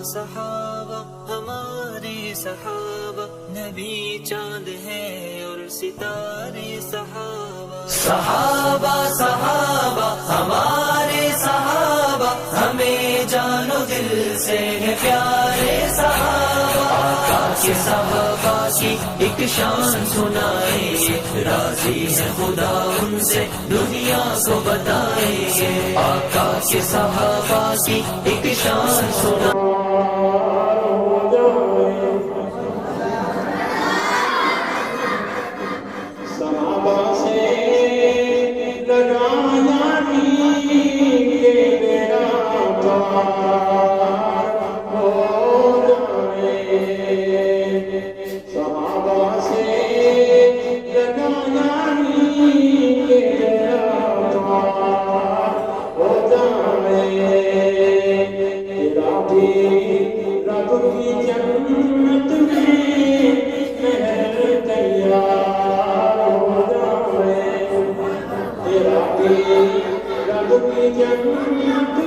صحابہ ہمارے صحابہ، نبی چاند ہے اور ستارے صحابہ، صحابہ صحابہ ہمارے صحابہ، ہمیں جان و دل سے ہے پیارے صحابہ، آقا کے صحابہ کی ایک شان سنائیں، راضی ہے خدا ان سے دنیا کو بتائیں، آقا کے صحابہ کی ایک شان سنائیں۔ جنت